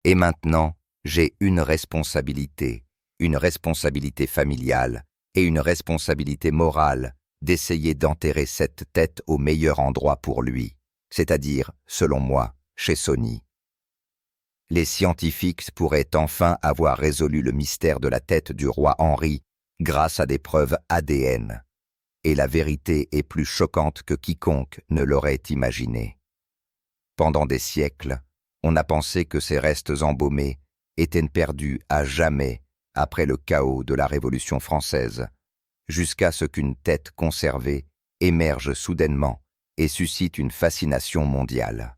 Et maintenant, j'ai une responsabilité familiale et une responsabilité morale d'essayer d'enterrer cette tête au meilleur endroit pour lui, c'est-à-dire, selon moi, chez Sony. Les scientifiques pourraient enfin avoir résolu le mystère de la tête du roi Henri grâce à des preuves ADN. Et la vérité est plus choquante que quiconque ne l'aurait imaginé. Pendant des siècles, on a pensé que ces restes embaumés étaient perdus à jamais après le chaos de la Révolution française, jusqu'à ce qu'une tête conservée émerge soudainement et suscite une fascination mondiale.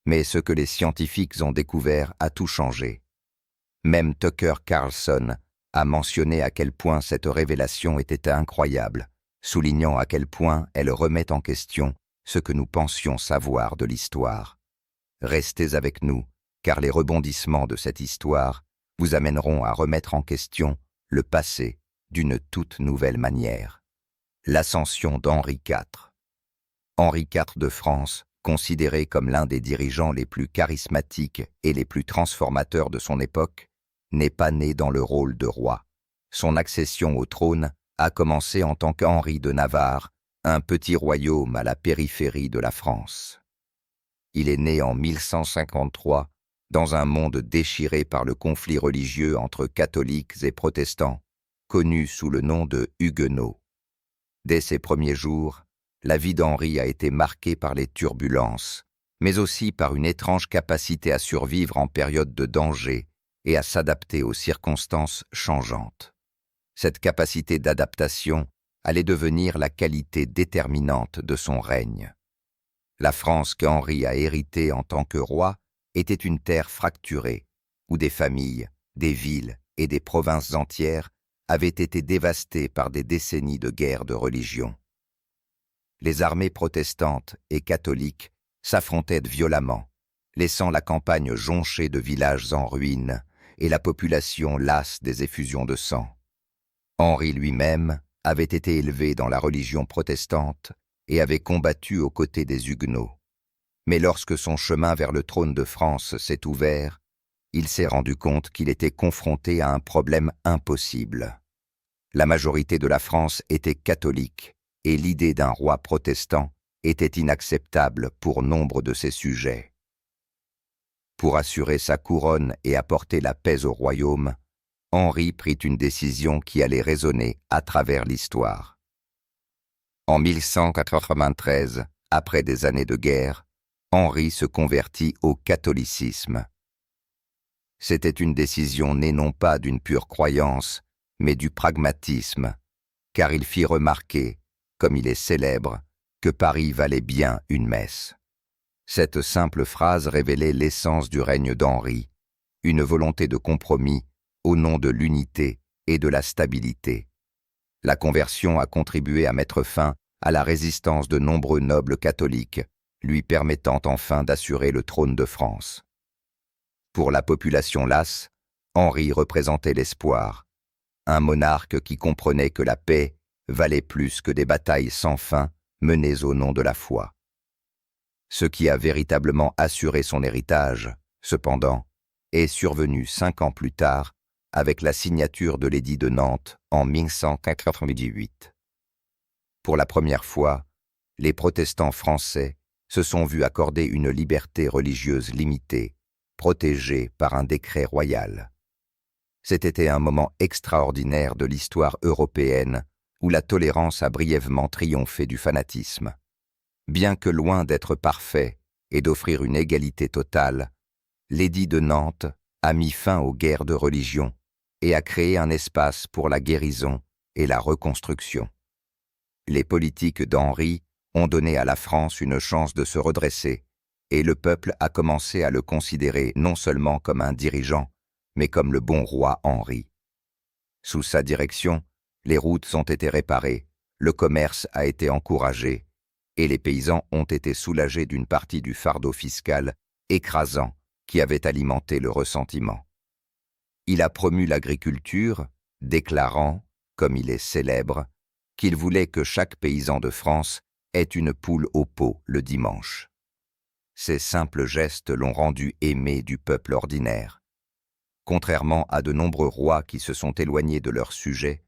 Mais ce que les scientifiques ont découvert a tout changé. Même Tucker Carlson a mentionné à quel point cette révélation était incroyable, soulignant à quel point elle remet en question ce que nous pensions savoir de l'histoire. Restez avec nous, car les rebondissements de cette histoire vous amèneront à remettre en question le passé d'une toute nouvelle manière. L'ascension d'Henri IV. Henri IV de France, considéré comme l'un des dirigeants les plus charismatiques et les plus transformateurs de son époque, n'est pas né dans le rôle de roi. Son accession au trône a commencé en tant qu'Henri de Navarre, un petit royaume à la périphérie de la France. Il est né en 1153 dans un monde déchiré par le conflit religieux entre catholiques et protestants, connu sous le nom de Huguenots. Dès ses premiers jours, la vie d'Henri a été marquée par les turbulences, mais aussi par une étrange capacité à survivre en période de danger et à s'adapter aux circonstances changeantes. Cette capacité d'adaptation allait devenir la qualité déterminante de son règne. La France qu'Henri a héritée en tant que roi était une terre fracturée, où des familles, des villes et des provinces entières avaient été dévastées par des décennies de guerres de religion. Les armées protestantes et catholiques s'affrontaient violemment, laissant la campagne jonchée de villages en ruine et la population lasse des effusions de sang. Henri lui-même avait été élevé dans la religion protestante et avait combattu aux côtés des Huguenots. Mais lorsque son chemin vers le trône de France s'est ouvert, il s'est rendu compte qu'il était confronté à un problème impossible. La majorité de la France était catholique et l'idée d'un roi protestant était inacceptable pour nombre de ses sujets. Pour assurer sa couronne et apporter la paix au royaume, Henri prit une décision qui allait résonner à travers l'histoire. En 1193, après des années de guerre, Henri se convertit au catholicisme. C'était une décision née non pas d'une pure croyance, mais du pragmatisme, car il fit remarquer, comme il est célèbre, que Paris valait bien une messe. Cette simple phrase révélait l'essence du règne d'Henri, une volonté de compromis au nom de l'unité et de la stabilité. La conversion a contribué à mettre fin à la résistance de nombreux nobles catholiques, lui permettant enfin d'assurer le trône de France. Pour la population lasse, Henri représentait l'espoir, un monarque qui comprenait que la paix valait plus que des batailles sans fin menées au nom de la foi. Ce qui a véritablement assuré son héritage, cependant, est survenu 5 ans plus tard avec la signature de l'édit de Nantes en 1198. Pour la première fois, les protestants français se sont vus accorder une liberté religieuse limitée, protégée par un décret royal. C'était un moment extraordinaire de l'histoire européenne où la tolérance a brièvement triomphé du fanatisme. Bien que loin d'être parfait et d'offrir une égalité totale, l'édit de Nantes a mis fin aux guerres de religion et a créé un espace pour la guérison et la reconstruction. Les politiques d'Henri ont donné à la France une chance de se redresser, et le peuple a commencé à le considérer non seulement comme un dirigeant, mais comme le bon roi Henri. Sous sa direction, les routes ont été réparées, le commerce a été encouragé, et les paysans ont été soulagés d'une partie du fardeau fiscal écrasant qui avait alimenté le ressentiment. Il a promu l'agriculture, déclarant, comme il est célèbre, qu'il voulait que chaque paysan de France ait une poule au pot le dimanche. Ces simples gestes l'ont rendu aimé du peuple ordinaire. Contrairement à de nombreux rois qui se sont éloignés de leur sujet,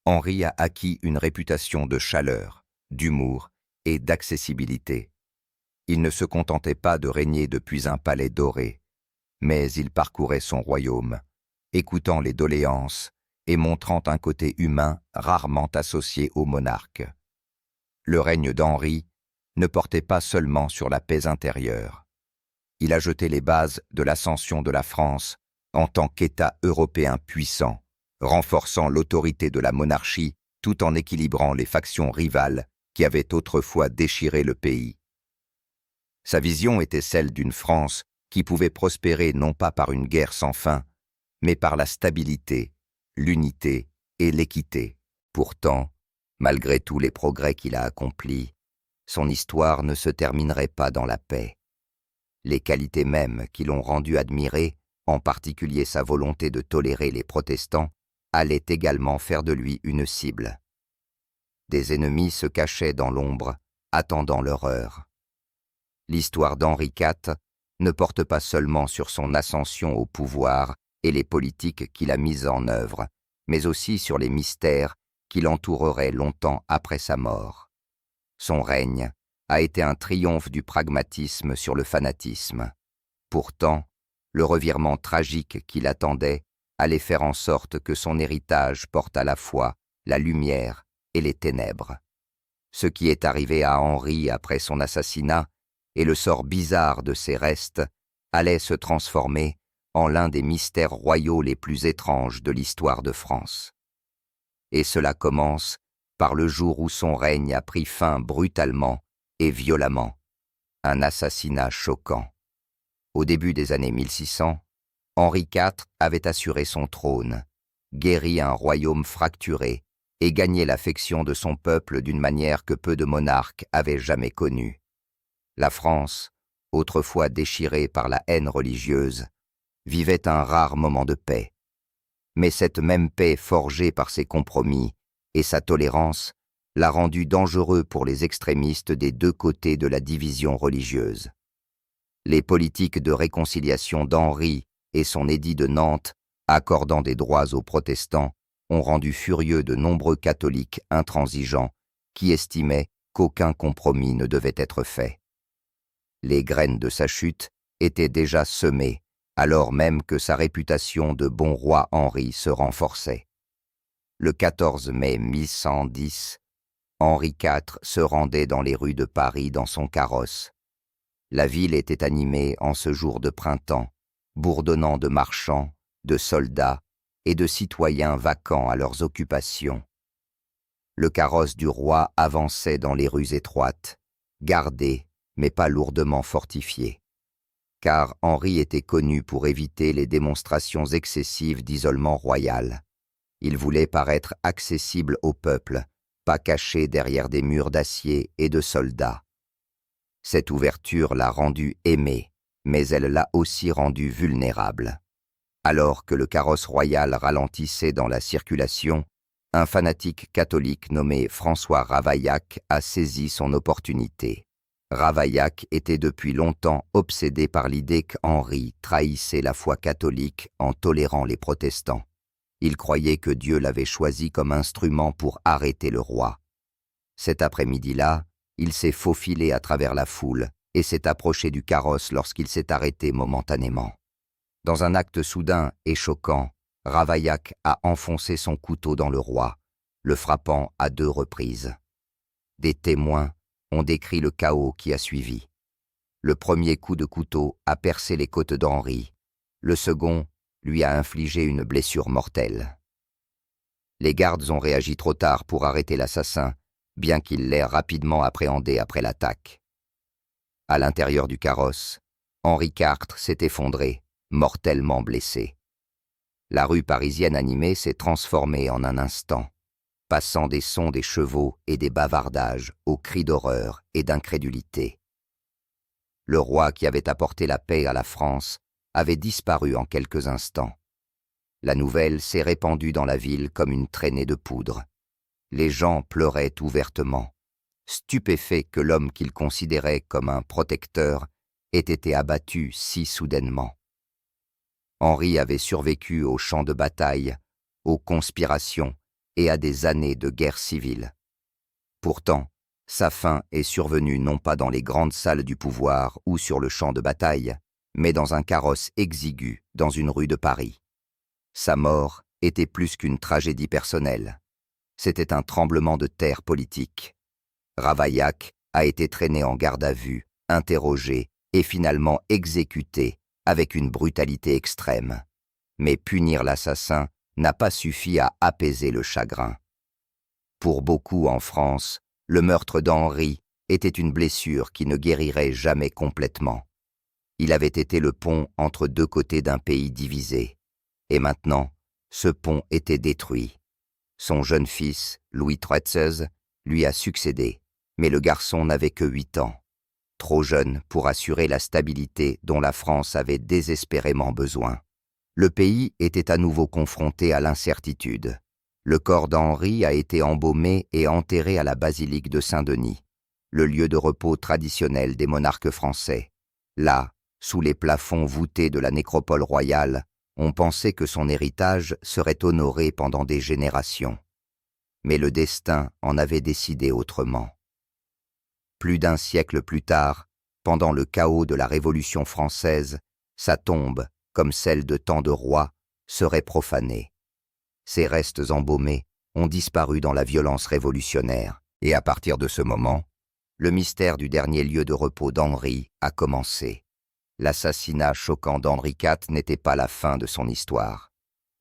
Henri a acquis une réputation de chaleur, d'humour et d'accessibilité. Il ne se contentait pas de régner depuis un palais doré, mais il parcourait son royaume, écoutant les doléances et montrant un côté humain rarement associé au monarque. Le règne d'Henri ne portait pas seulement sur la paix intérieure. Il a jeté les bases de l'ascension de la France en tant qu'État européen puissant, renforçant l'autorité de la monarchie tout en équilibrant les factions rivales qui avaient autrefois déchiré le pays. Sa vision était celle d'une France qui pouvait prospérer non pas par une guerre sans fin, mais par la stabilité, l'unité et l'équité. Pourtant, malgré tous les progrès qu'il a accomplis, son histoire ne se terminerait pas dans la paix. Les qualités mêmes qui l'ont rendu admiré, en particulier sa volonté de tolérer les protestants, allaient également faire de lui une cible. Des ennemis se cachaient dans l'ombre, attendant leur heure. L'histoire d'Henri IV ne porte pas seulement sur son ascension au pouvoir et les politiques qu'il a mises en œuvre, mais aussi sur les mystères qui l'entoureraient longtemps après sa mort. Son règne a été un triomphe du pragmatisme sur le fanatisme. Pourtant, le revirement tragique qui l'attendait allait faire en sorte que son héritage porte à la fois la lumière et les ténèbres. Ce qui est arrivé à Henri après son assassinat et le sort bizarre de ses restes allait se transformer en l'un des mystères royaux les plus étranges de l'histoire de France. Et cela commence par le jour où son règne a pris fin brutalement et violemment, un assassinat choquant. Au début des années 1600, Henri IV avait assuré son trône, guéri un royaume fracturé et gagné l'affection de son peuple d'une manière que peu de monarques avaient jamais connue. La France, autrefois déchirée par la haine religieuse, vivait un rare moment de paix. Mais cette même paix forgée par ses compromis et sa tolérance l'a rendu dangereux pour les extrémistes des deux côtés de la division religieuse. Les politiques de réconciliation d'Henri et son édit de Nantes, accordant des droits aux protestants, ont rendu furieux de nombreux catholiques intransigeants qui estimaient qu'aucun compromis ne devait être fait. Les graines de sa chute étaient déjà semées, alors même que sa réputation de bon roi Henri se renforçait. Le 14 mai 1110, Henri IV se rendait dans les rues de Paris dans son carrosse. La ville était animée en ce jour de printemps, bourdonnant de marchands, de soldats et de citoyens vaquant à leurs occupations. Le carrosse du roi avançait dans les rues étroites, gardé mais pas lourdement fortifié. Car Henri était connu pour éviter les démonstrations excessives d'isolement royal. Il voulait paraître accessible au peuple, pas caché derrière des murs d'acier et de soldats. Cette ouverture l'a rendu aimé, mais elle l'a aussi rendu vulnérable. Alors que le carrosse royal ralentissait dans la circulation, un fanatique catholique nommé François Ravaillac a saisi son opportunité. Ravaillac était depuis longtemps obsédé par l'idée qu'Henri trahissait la foi catholique en tolérant les protestants. Il croyait que Dieu l'avait choisi comme instrument pour arrêter le roi. Cet après-midi-là, il s'est faufilé à travers la foule et s'est approché du carrosse lorsqu'il s'est arrêté momentanément. Dans un acte soudain et choquant, Ravaillac a enfoncé son couteau dans le roi, le frappant à 2 reprises. Des témoins ont décrit le chaos qui a suivi. Le premier coup de couteau a percé les côtes d'Henri, le second lui a infligé une blessure mortelle. Les gardes ont réagi trop tard pour arrêter l'assassin, bien qu'il l'ait rapidement appréhendé après l'attaque. À l'intérieur du carrosse, Henri IV s'est effondré, mortellement blessé. La rue parisienne animée s'est transformée en un instant, passant des sons des chevaux et des bavardages aux cris d'horreur et d'incrédulité. Le roi qui avait apporté la paix à la France avait disparu en quelques instants. La nouvelle s'est répandue dans la ville comme une traînée de poudre. Les gens pleuraient ouvertement, stupéfaits que l'homme qu'ils considéraient comme un protecteur ait été abattu si soudainement. Henri avait survécu aux champs de bataille, aux conspirations et à des années de guerre civile. Pourtant, sa fin est survenue non pas dans les grandes salles du pouvoir ou sur le champ de bataille, mais dans un carrosse exigu dans une rue de Paris. Sa mort était plus qu'une tragédie personnelle. C'était un tremblement de terre politique. Ravaillac a été traîné en garde à vue, interrogé et finalement exécuté avec une brutalité extrême. Mais punir l'assassin n'a pas suffi à apaiser le chagrin. Pour beaucoup en France, le meurtre d'Henri était une blessure qui ne guérirait jamais complètement. Il avait été le pont entre deux côtés d'un pays divisé. Et maintenant, ce pont était détruit. Son jeune fils, Louis XIII, lui a succédé, mais le garçon n'avait que 8 ans, trop jeune pour assurer la stabilité dont la France avait désespérément besoin. Le pays était à nouveau confronté à l'incertitude. Le corps d'Henri a été embaumé et enterré à la basilique de Saint-Denis, le lieu de repos traditionnel des monarques français. Là, sous les plafonds voûtés de la nécropole royale, on pensait que son héritage serait honoré pendant des générations. Mais le destin en avait décidé autrement. Plus d'un siècle plus tard, pendant le chaos de la Révolution française, sa tombe, comme celle de tant de rois, serait profanée. Ses restes embaumés ont disparu dans la violence révolutionnaire, et à partir de ce moment, le mystère du dernier lieu de repos d'Henri a commencé. L'assassinat choquant d'Henri IV n'était pas la fin de son histoire.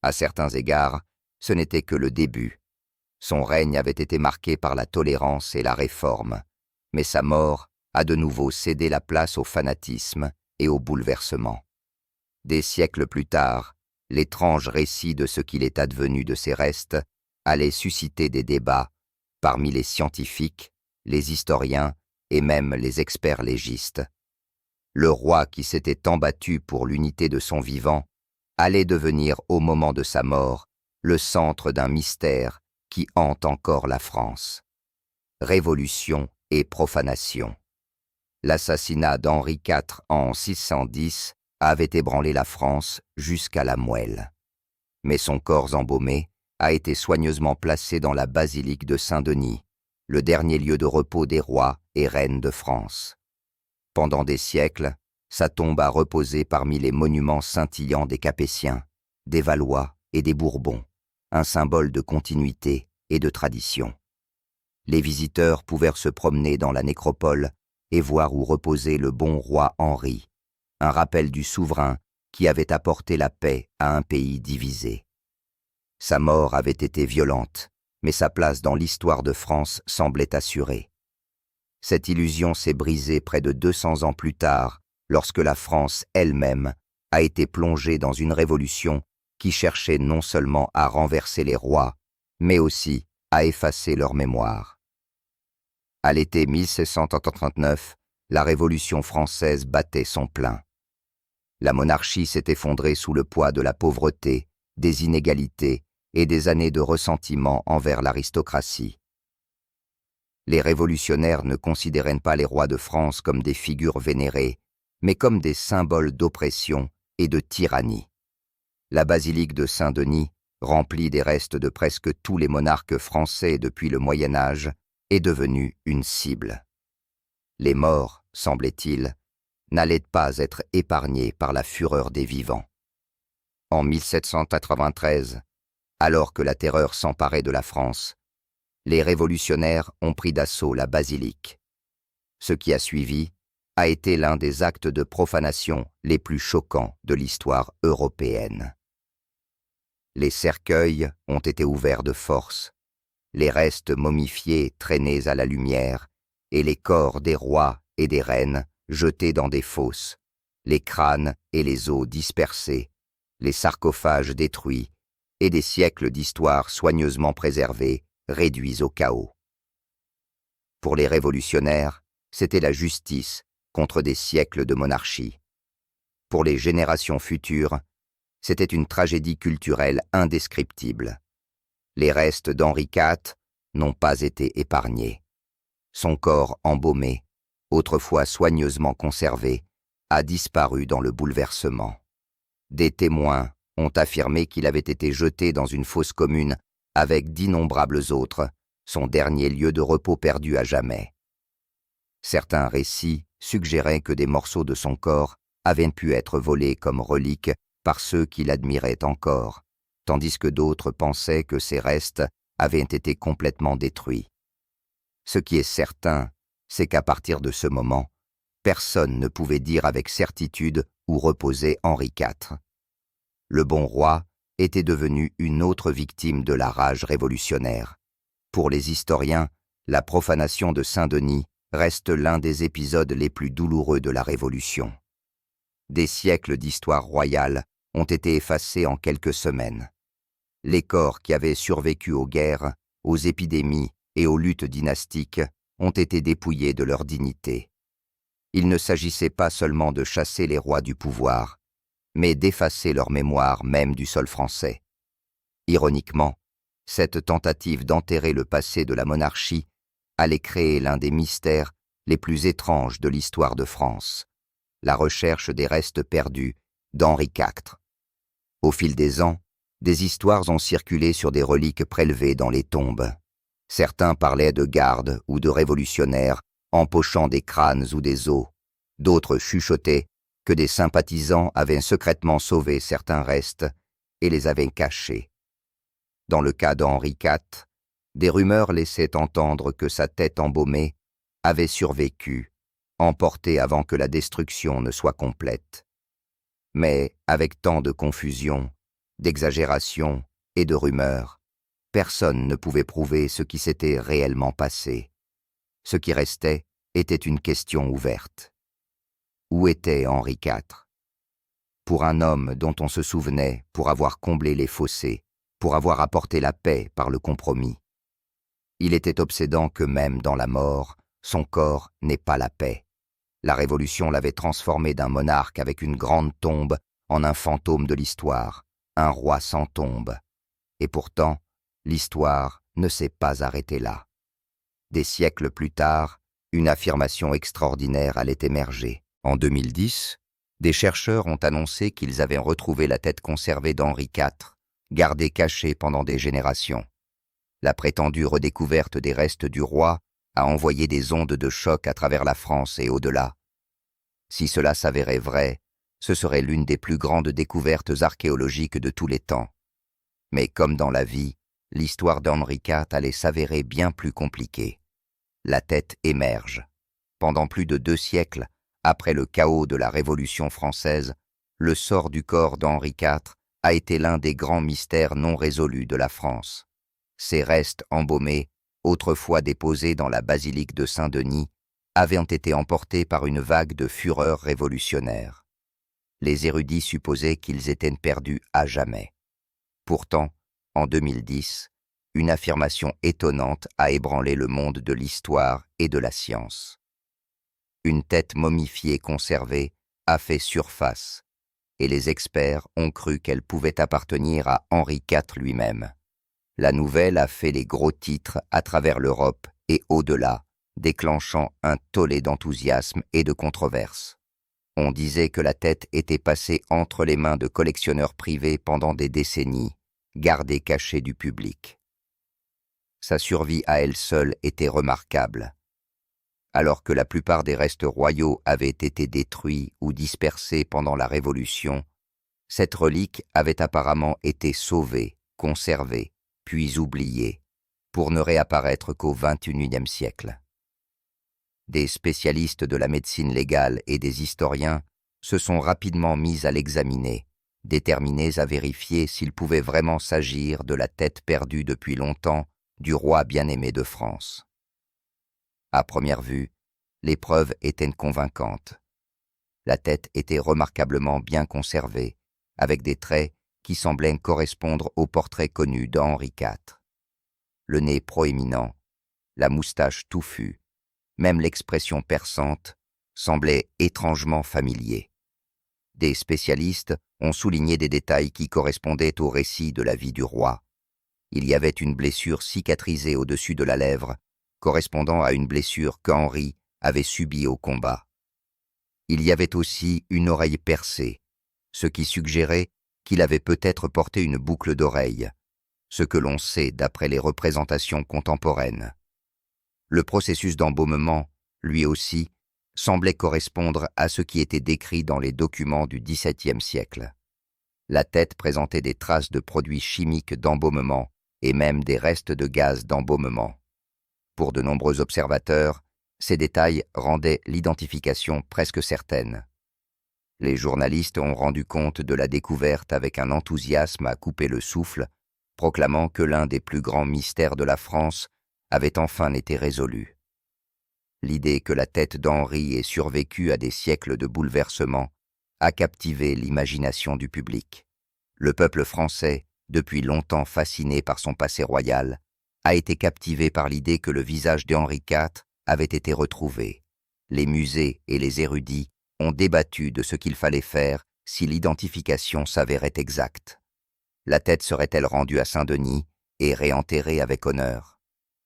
À certains égards, ce n'était que le début. Son règne avait été marqué par la tolérance et la réforme, mais sa mort a de nouveau cédé la place au fanatisme et au bouleversement. Des siècles plus tard, l'étrange récit de ce qu'il est advenu de ses restes allait susciter des débats parmi les scientifiques, les historiens et même les experts légistes. Le roi qui s'était embattu pour l'unité de son vivant allait devenir au moment de sa mort le centre d'un mystère qui hante encore la France. Révolution et profanation. L'assassinat d'Henri IV en 610 avait ébranlé la France jusqu'à la moelle. Mais son corps embaumé a été soigneusement placé dans la basilique de Saint-Denis, le dernier lieu de repos des rois et reines de France. Pendant des siècles, sa tombe a reposé parmi les monuments scintillants des Capétiens, des Valois et des Bourbons, un symbole de continuité et de tradition. Les visiteurs pouvaient se promener dans la nécropole et voir où reposait le bon roi Henri, un rappel du souverain qui avait apporté la paix à un pays divisé. Sa mort avait été violente, mais sa place dans l'histoire de France semblait assurée. Cette illusion s'est brisée près de 200 ans plus tard, lorsque la France elle-même a été plongée dans une révolution qui cherchait non seulement à renverser les rois, mais aussi à effacer leur mémoire. À l'été 1789, la Révolution française battait son plein. La monarchie s'est effondrée sous le poids de la pauvreté, des inégalités et des années de ressentiment envers l'aristocratie. Les révolutionnaires ne considéraient pas les rois de France comme des figures vénérées, mais comme des symboles d'oppression et de tyrannie. La basilique de Saint-Denis, remplie des restes de presque tous les monarques français depuis le Moyen Âge, est devenue une cible. Les morts, semblait-il, n'allaient pas être épargnés par la fureur des vivants. En 1793, alors que la terreur s'emparait de la France, les révolutionnaires ont pris d'assaut la basilique. Ce qui a suivi a été l'un des actes de profanation les plus choquants de l'histoire européenne. Les cercueils ont été ouverts de force, les restes momifiés traînés à la lumière, et les corps des rois et des reines jetés dans des fosses, les crânes et les os dispersés, les sarcophages détruits, et des siècles d'histoire soigneusement préservés, réduits au chaos. Pour les révolutionnaires, c'était la justice contre des siècles de monarchie. Pour les générations futures, c'était une tragédie culturelle indescriptible. Les restes d'Henri IV n'ont pas été épargnés. Son corps embaumé, autrefois soigneusement conservé, a disparu dans le bouleversement. Des témoins ont affirmé qu'il avait été jeté dans une fosse commune avec d'innombrables autres, son dernier lieu de repos perdu à jamais. Certains récits suggéraient que des morceaux de son corps avaient pu être volés comme reliques par ceux qui l'admiraient encore, tandis que d'autres pensaient que ses restes avaient été complètement détruits. Ce qui est certain, c'est qu'à partir de ce moment, personne ne pouvait dire avec certitude où reposait Henri IV. Le bon roi était devenu une autre victime de la rage révolutionnaire. Pour les historiens, la profanation de Saint-Denis reste l'un des épisodes les plus douloureux de la Révolution. Des siècles d'histoire royale ont été effacés en quelques semaines. Les corps qui avaient survécu aux guerres, aux épidémies et aux luttes dynastiques ont été dépouillés de leur dignité. Il ne s'agissait pas seulement de chasser les rois du pouvoir, mais d'effacer leur mémoire même du sol français. Ironiquement, cette tentative d'enterrer le passé de la monarchie allait créer l'un des mystères les plus étranges de l'histoire de France, la recherche des restes perdus d'Henri IV. Au fil des ans, des histoires ont circulé sur des reliques prélevées dans les tombes. Certains parlaient de gardes ou de révolutionnaires empochant des crânes ou des os. D'autres chuchotaient que des sympathisants avaient secrètement sauvé certains restes et les avaient cachés. Dans le cas d'Henri IV, des rumeurs laissaient entendre que sa tête embaumée avait survécu, emportée avant que la destruction ne soit complète. Mais avec tant de confusion, d'exagération et de rumeurs, personne ne pouvait prouver ce qui s'était réellement passé. Ce qui restait était une question ouverte. Où était Henri IV? Pour un homme dont on se souvenait pour avoir comblé les fossés, pour avoir apporté la paix par le compromis. Il était obsédant que même dans la mort, son corps n'est pas la paix. La Révolution l'avait transformé d'un monarque avec une grande tombe en un fantôme de l'histoire, un roi sans tombe. Et pourtant, l'histoire ne s'est pas arrêtée là. Des siècles plus tard, une affirmation extraordinaire allait émerger. En 2010, des chercheurs ont annoncé qu'ils avaient retrouvé la tête conservée d'Henri IV, gardée cachée pendant des générations. La prétendue redécouverte des restes du roi a envoyé des ondes de choc à travers la France et au-delà. Si cela s'avérait vrai, ce serait l'une des plus grandes découvertes archéologiques de tous les temps. Mais comme dans la vie, l'histoire d'Henri IV allait s'avérer bien plus compliquée. La tête émerge. Pendant plus de 2 siècles, après le chaos de la Révolution française, le sort du corps d'Henri IV a été l'un des grands mystères non résolus de la France. Ses restes embaumés, autrefois déposés dans la basilique de Saint-Denis, avaient été emportés par une vague de fureur révolutionnaire. Les érudits supposaient qu'ils étaient perdus à jamais. Pourtant, en 2010, une affirmation étonnante a ébranlé le monde de l'histoire et de la science. Une tête momifiée conservée a fait surface, et les experts ont cru qu'elle pouvait appartenir à Henri IV lui-même. La nouvelle a fait les gros titres à travers l'Europe et au-delà, déclenchant un tollé d'enthousiasme et de controverses. On disait que la tête était passée entre les mains de collectionneurs privés pendant des décennies, gardée cachée du public. Sa survie à elle seule était remarquable. Alors que la plupart des restes royaux avaient été détruits ou dispersés pendant la Révolution, cette relique avait apparemment été sauvée, conservée, puis oubliée, pour ne réapparaître qu'au XXIe siècle. Des spécialistes de la médecine légale et des historiens se sont rapidement mis à l'examiner, déterminés à vérifier s'il pouvait vraiment s'agir de la tête perdue depuis longtemps du roi bien-aimé de France. À première vue, les preuves étaient convaincantes. La tête était remarquablement bien conservée, avec des traits qui semblaient correspondre au portrait connu d'Henri IV. Le nez proéminent, la moustache touffue, même l'expression perçante, semblait étrangement familier. Des spécialistes ont souligné des détails qui correspondaient au récit de la vie du roi. Il y avait une blessure cicatrisée au-dessus de la lèvre, correspondant à une blessure qu'Henri avait subie au combat. Il y avait aussi une oreille percée, ce qui suggérait qu'il avait peut-être porté une boucle d'oreille, ce que l'on sait d'après les représentations contemporaines. Le processus d'embaumement, lui aussi, semblait correspondre à ce qui était décrit dans les documents du XVIIe siècle. La tête présentait des traces de produits chimiques d'embaumement et même des restes de gaz d'embaumement. Pour de nombreux observateurs, ces détails rendaient l'identification presque certaine. Les journalistes ont rendu compte de la découverte avec un enthousiasme à couper le souffle, proclamant que l'un des plus grands mystères de la France avait enfin été résolu. L'idée que la tête d'Henri ait survécu à des siècles de bouleversements a captivé l'imagination du public. Le peuple français, depuis longtemps fasciné par son passé royal, a été captivé par l'idée que le visage d'Henri IV avait été retrouvé. Les musées et les érudits ont débattu de ce qu'il fallait faire si l'identification s'avérait exacte. La tête serait-elle rendue à Saint-Denis et réenterrée avec honneur?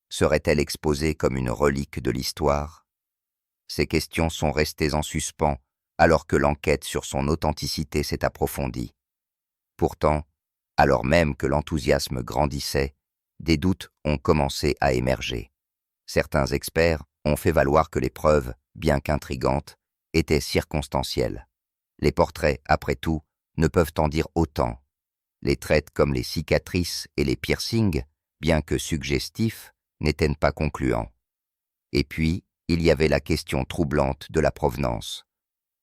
Serait-elle exposée comme une relique de l'histoire? Ces questions sont restées en suspens alors que l'enquête sur son authenticité s'est approfondie. Pourtant, alors même que l'enthousiasme grandissait, des doutes ont commencé à émerger. Certains experts ont fait valoir que les preuves, bien qu'intrigantes, étaient circonstancielles. Les portraits, après tout, ne peuvent en dire autant. Les traits comme les cicatrices et les piercings, bien que suggestifs, n'étaient pas concluants. Et puis, il y avait la question troublante de la provenance.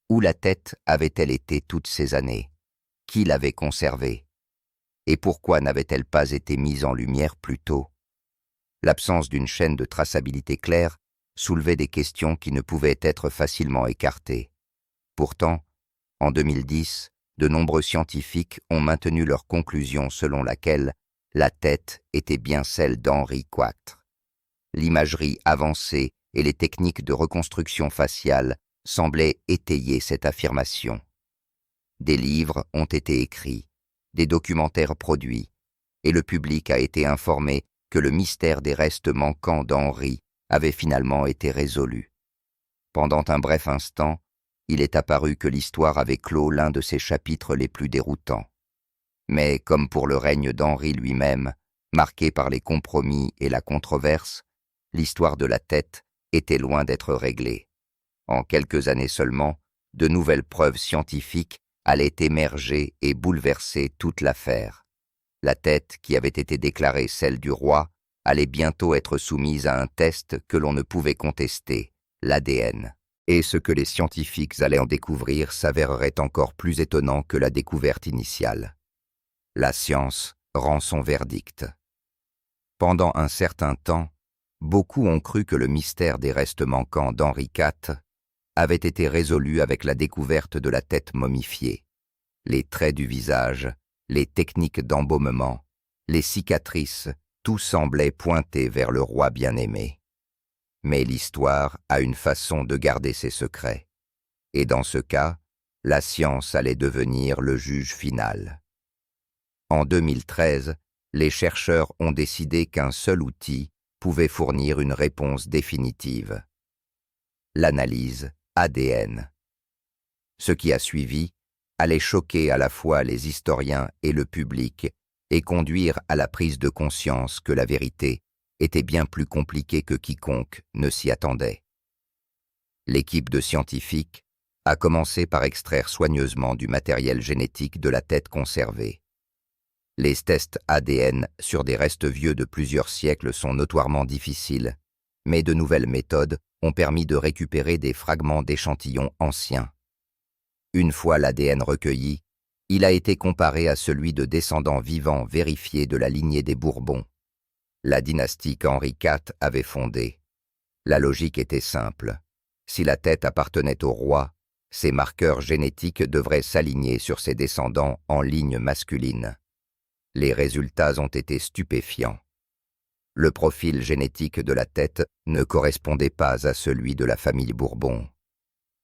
Où la tête avait-elle été toutes ces années? Qui l'avait conservée? Et pourquoi n'avait-elle pas été mise en lumière plus tôt? L'absence d'une chaîne de traçabilité claire soulevait des questions qui ne pouvaient être facilement écartées. Pourtant, en 2010, de nombreux scientifiques ont maintenu leur conclusion selon laquelle la tête était bien celle d'Henri IV. L'imagerie avancée et les techniques de reconstruction faciale semblaient étayer cette affirmation. Des livres ont été écrits, des documentaires produits, et le public a été informé que le mystère des restes manquants d'Henri avait finalement été résolu. Pendant un bref instant, il est apparu que l'histoire avait clos l'un de ses chapitres les plus déroutants. Mais comme pour le règne d'Henri lui-même, marqué par les compromis et la controverse, l'histoire de la tête était loin d'être réglée. En quelques années seulement, de nouvelles preuves scientifiques allaient émerger et bouleverser toute l'affaire. La tête, qui avait été déclarée celle du roi, allait bientôt être soumise à un test que l'on ne pouvait contester, l'ADN. Et ce que les scientifiques allaient en découvrir s'avérerait encore plus étonnant que la découverte initiale. La science rend son verdict. Pendant un certain temps, beaucoup ont cru que le mystère des restes manquants d'Henri IV avait été résolu avec la découverte de la tête momifiée. Les traits du visage, les techniques d'embaumement, les cicatrices, tout semblait pointer vers le roi bien-aimé. Mais l'histoire a une façon de garder ses secrets. Et dans ce cas, la science allait devenir le juge final. En 2013, les chercheurs ont décidé qu'un seul outil pouvait fournir une réponse définitive. L'analyse ADN. Ce qui a suivi allait choquer à la fois les historiens et le public et conduire à la prise de conscience que la vérité était bien plus compliquée que quiconque ne s'y attendait. L'équipe de scientifiques a commencé par extraire soigneusement du matériel génétique de la tête conservée. Les tests ADN sur des restes vieux de plusieurs siècles sont notoirement difficiles, mais de nouvelles méthodes ont permis de récupérer des fragments d'échantillons anciens. Une fois l'ADN recueilli, il a été comparé à celui de descendants vivants vérifiés de la lignée des Bourbons. La dynastie qu'Henri IV avait fondée. La logique était simple. Si la tête appartenait au roi, ses marqueurs génétiques devraient s'aligner sur ses descendants en ligne masculine. Les résultats ont été stupéfiants. Le profil génétique de la tête ne correspondait pas à celui de la famille Bourbon.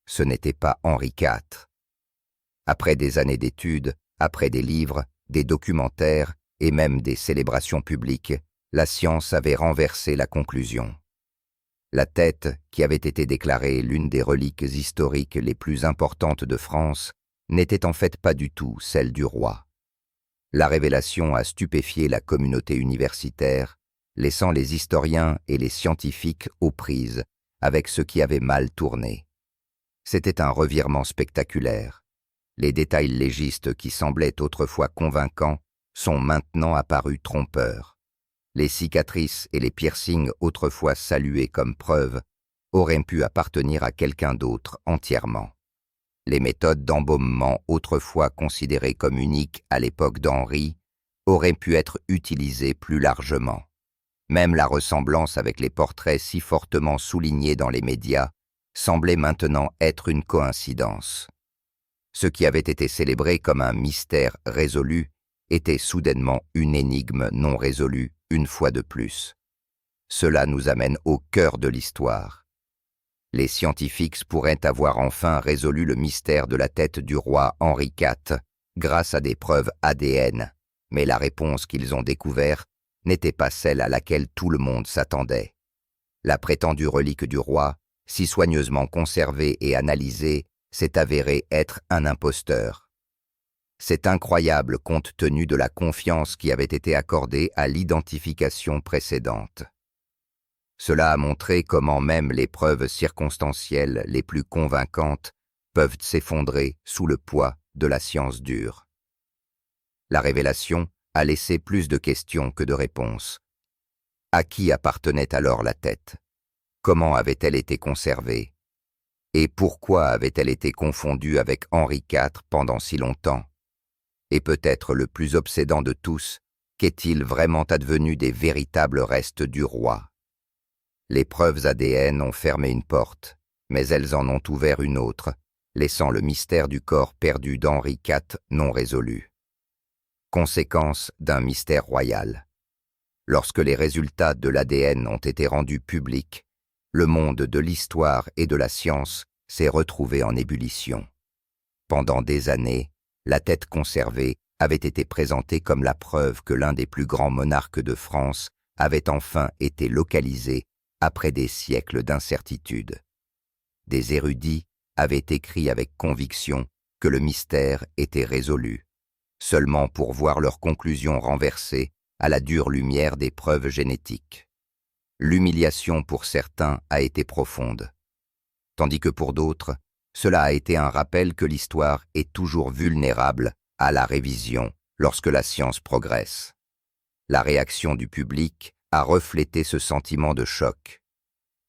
Ce n'était pas Henri IV. Après des années d'études, après des livres, des documentaires et même des célébrations publiques, la science avait renversé la conclusion. La tête, qui avait été déclarée l'une des reliques historiques les plus importantes de France, n'était en fait pas du tout celle du roi. La révélation a stupéfié la communauté universitaire, laissant les historiens et les scientifiques aux prises avec ce qui avait mal tourné. C'était un revirement spectaculaire. Les détails légistes qui semblaient autrefois convaincants sont maintenant apparus trompeurs. Les cicatrices et les piercings autrefois salués comme preuve auraient pu appartenir à quelqu'un d'autre entièrement. Les méthodes d'embaumement autrefois considérées comme uniques à l'époque d'Henri auraient pu être utilisées plus largement. Même la ressemblance avec les portraits si fortement soulignés dans les médias semblait maintenant être une coïncidence. Ce qui avait été célébré comme un mystère résolu était soudainement une énigme non résolue une fois de plus. Cela nous amène au cœur de l'histoire. Les scientifiques pourraient avoir enfin résolu le mystère de la tête du roi Henri IV grâce à des preuves ADN, mais la réponse qu'ils ont découverte n'était pas celle à laquelle tout le monde s'attendait. La prétendue relique du roi, si soigneusement conservée et analysée, s'est avérée être un imposteur. C'est incroyable compte tenu de la confiance qui avait été accordée à l'identification précédente. Cela a montré comment même les preuves circonstancielles les plus convaincantes peuvent s'effondrer sous le poids de la science dure. La révélation a laissé plus de questions que de réponses. À qui appartenait alors la tête? Comment avait-elle été conservée? Et pourquoi avait-elle été confondue avec Henri IV pendant si longtemps? Et peut-être le plus obsédant de tous, qu'est-il vraiment advenu des véritables restes du roi? Les preuves ADN ont fermé une porte, mais elles en ont ouvert une autre, laissant le mystère du corps perdu d'Henri IV non résolu. Conséquence d'un mystère royal. Lorsque les résultats de l'ADN ont été rendus publics, le monde de l'histoire et de la science s'est retrouvé en ébullition. Pendant des années, la tête conservée avait été présentée comme la preuve que l'un des plus grands monarques de France avait enfin été localisé après des siècles d'incertitude. Des érudits avaient écrit avec conviction que le mystère était résolu, seulement pour voir leurs conclusions renversées à la dure lumière des preuves génétiques. L'humiliation pour certains a été profonde, tandis que pour d'autres, cela a été un rappel que l'histoire est toujours vulnérable à la révision lorsque la science progresse. La réaction du public a reflété ce sentiment de choc.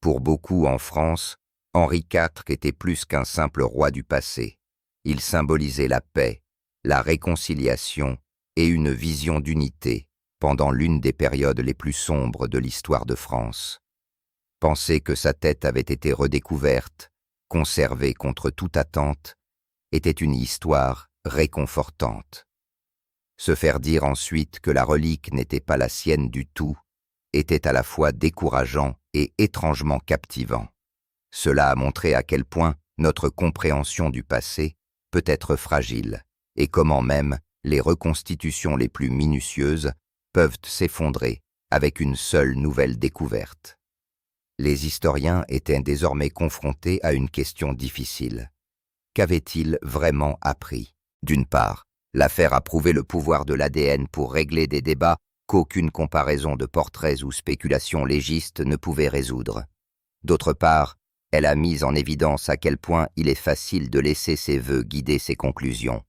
Pour beaucoup en France, Henri IV était plus qu'un simple roi du passé. Il symbolisait la paix, la réconciliation et une vision d'unité pendant l'une des périodes les plus sombres de l'histoire de France. Penser que sa tête avait été redécouverte, conservée contre toute attente, était une histoire réconfortante. Se faire dire ensuite que la relique n'était pas la sienne du tout était à la fois décourageant et étrangement captivant. Cela a montré à quel point notre compréhension du passé peut être fragile et comment même les reconstitutions les plus minutieuses peuvent s'effondrer avec une seule nouvelle découverte. Les historiens étaient désormais confrontés à une question difficile. Qu'avaient-ils vraiment appris? D'une part, l'affaire a prouvé le pouvoir de l'ADN pour régler des débats qu'aucune comparaison de portraits ou spéculations légistes ne pouvait résoudre. D'autre part, elle a mis en évidence à quel point il est facile de laisser ses vœux guider ses conclusions.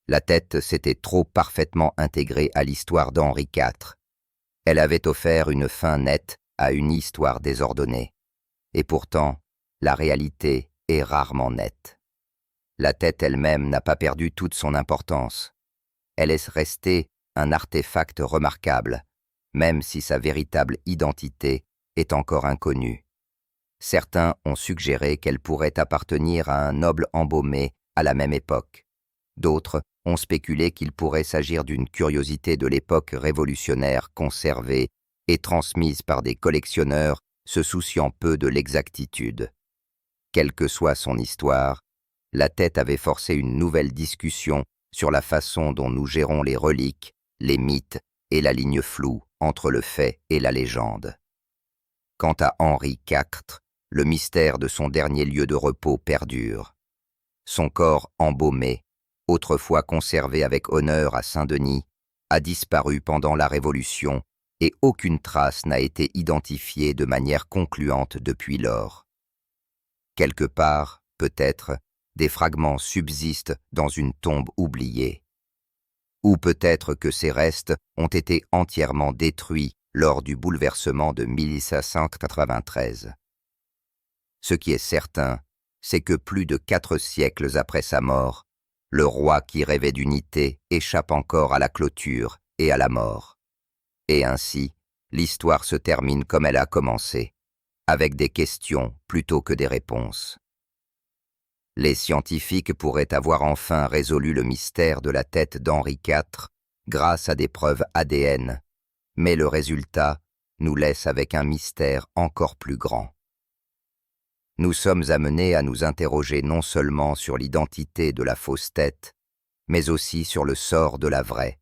La tête s'était trop parfaitement intégrée à l'histoire d'Henri IV. Elle avait offert une fin nette à une histoire désordonnée. Et pourtant, la réalité est rarement nette. La tête elle-même n'a pas perdu toute son importance. Elle est restée un artefact remarquable, même si sa véritable identité est encore inconnue. Certains ont suggéré qu'elle pourrait appartenir à un noble embaumé à la même époque. D'autres ont spéculé qu'il pourrait s'agir d'une curiosité de l'époque révolutionnaire conservée et transmise par des collectionneurs se souciant peu de l'exactitude. Quelle que soit son histoire, la tête avait forcé une nouvelle discussion sur la façon dont nous gérons les reliques, les mythes et la ligne floue entre le fait et la légende. Quant à Henri IV, le mystère de son dernier lieu de repos perdure. Son corps embaumé, autrefois conservé avec honneur à Saint-Denis, a disparu pendant la Révolution et aucune trace n'a été identifiée de manière concluante depuis lors. Quelque part, peut-être, des fragments subsistent dans une tombe oubliée. Ou peut-être que ces restes ont été entièrement détruits lors du bouleversement de 1593. Ce qui est certain, c'est que plus de 4 siècles après sa mort, le roi qui rêvait d'unité échappe encore à la clôture et à la mort. Et ainsi, l'histoire se termine comme elle a commencé, avec des questions plutôt que des réponses. Les scientifiques pourraient avoir enfin résolu le mystère de la tête d'Henri IV grâce à des preuves ADN, mais le résultat nous laisse avec un mystère encore plus grand. Nous sommes amenés à nous interroger non seulement sur l'identité de la fausse tête, mais aussi sur le sort de la vraie.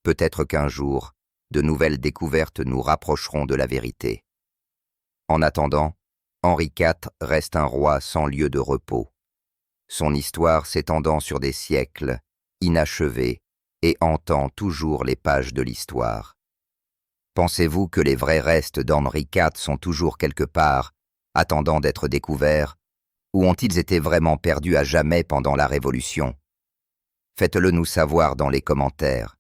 Peut-être qu'un jour, de nouvelles découvertes nous rapprocheront de la vérité. En attendant, Henri IV reste un roi sans lieu de repos. Son histoire s'étendant sur des siècles, inachevée, et hantant toujours les pages de l'histoire. Pensez-vous que les vrais restes d'Henri IV sont toujours quelque part, attendant d'être découverts, ou ont-ils été vraiment perdus à jamais pendant la Révolution? Faites-le nous savoir dans les commentaires.